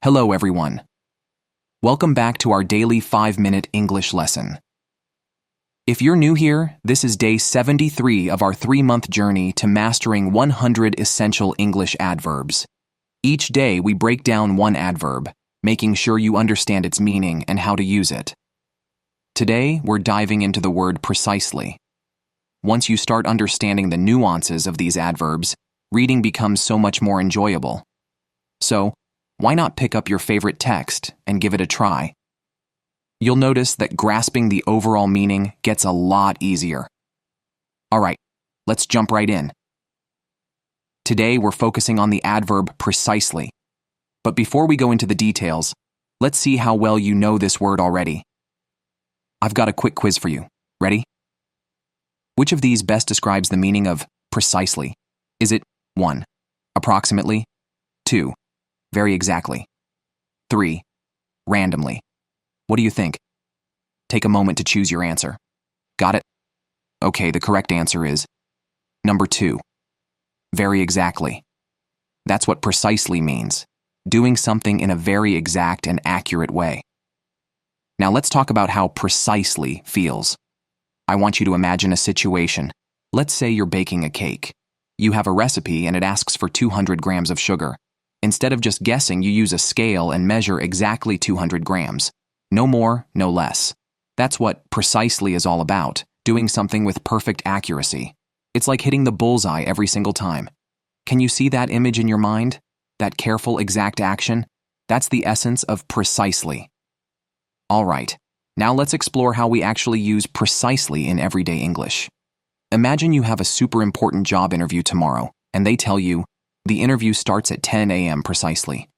Hello, everyone. Welcome back to our daily 5-minute English lesson. If you're new here, this is day 73 of our 3-month journey to mastering 100 essential English adverbs. Each day, we break down one adverb, making sure you understand its meaning and how to use it. Today, we're diving into the word precisely. Once you start understanding the nuances of these adverbs, reading becomes so much more enjoyable. So, why not pick up your favorite text and give it a try? You'll notice that grasping the overall meaning gets a lot easier. All right, let's jump right in. Today, we're focusing on the adverb precisely. But before we go into the details, let's see how well you know this word already. I've got a quick quiz for you. Ready? Which of these best describes the meaning of precisely? Is it 1. Approximately? 2. Very exactly? 3. Randomly? What do you think? Take a moment to choose your answer. Got it? Okay, the correct answer is number 2. Very exactly. That's what precisely means. Doing something in a very exact and accurate way. Now let's talk about how precisely feels. I want you to imagine a situation. Let's say you're baking a cake. You have a recipe and it asks for 200 grams of sugar. Instead of just guessing, you use a scale and measure exactly 200 grams. No more, no less. That's what precisely is all about, doing something with perfect accuracy. It's like hitting the bullseye every single time. Can you see that image in your mind? That careful, exact action? That's the essence of precisely. All right, now let's explore how we actually use precisely in everyday English. Imagine you have a super important job interview tomorrow, and they tell you, the interview starts at 10 a.m. precisely.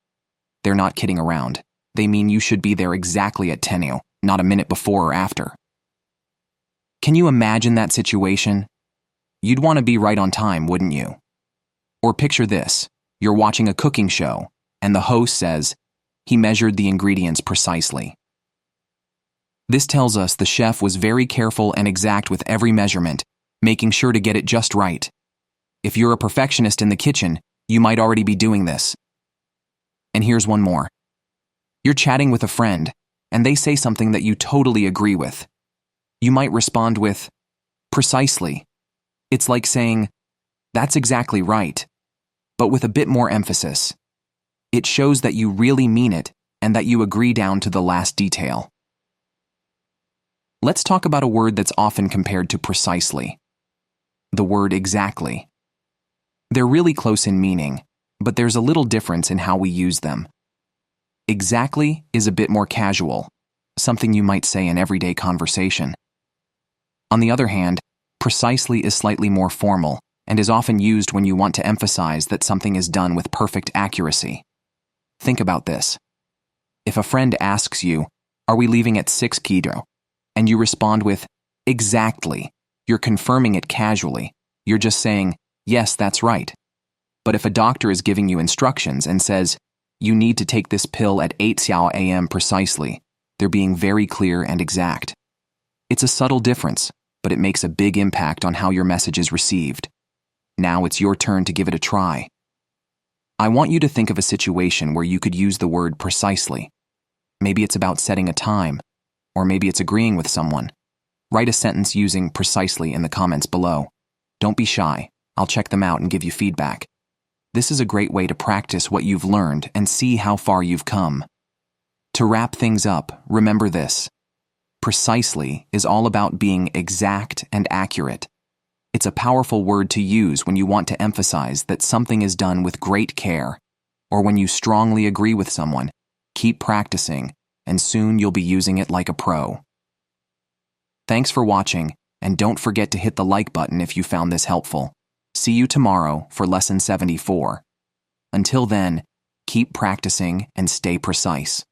They're not kidding around. They mean you should be there exactly at 10 a.m., not a minute before or after. Can you imagine that situation? You'd want to be right on time, wouldn't you? Or picture this. You're watching a cooking show, and the host says, he measured the ingredients precisely. This tells us the chef was very careful and exact with every measurement, making sure to get it just right. If you're a perfectionist in the kitchen, you might already be doing this. And here's one more. You're chatting with a friend, and they say something that you totally agree with. You might respond with, precisely. It's like saying, that's exactly right, but with a bit more emphasis. It shows that you really mean it and that you agree down to the last detail. Let's talk about a word that's often compared to precisely. The word exactly. They're really close in meaning, but there's a little difference in how we use them. Exactly is a bit more casual, something you might say in everyday conversation. On the other hand, precisely is slightly more formal and is often used when you want to emphasize that something is done with perfect accuracy. Think about this. If a friend asks you, are we leaving at 6 kilo? And you respond with, exactly, you're confirming it casually. You're just saying, yes, that's right. But if a doctor is giving you instructions and says, you need to take this pill at 8 a.m. precisely, they're being very clear and exact. It's a subtle difference, but it makes a big impact on how your message is received. Now it's your turn to give it a try. I want you to think of a situation where you could use the word precisely. Maybe it's about setting a time, or maybe it's agreeing with someone. Write a sentence using precisely in the comments below. Don't be shy. I'll check them out and give you feedback. This is a great way to practice what you've learned and see how far you've come. To wrap things up, remember this. Precisely is all about being exact and accurate. It's a powerful word to use when you want to emphasize that something is done with great care, or when you strongly agree with someone. Keep practicing, and soon you'll be using it like a pro. Thanks for watching, and don't forget to hit the like button if you found this helpful. See you tomorrow for lesson 74. Until then, keep practicing and stay precise.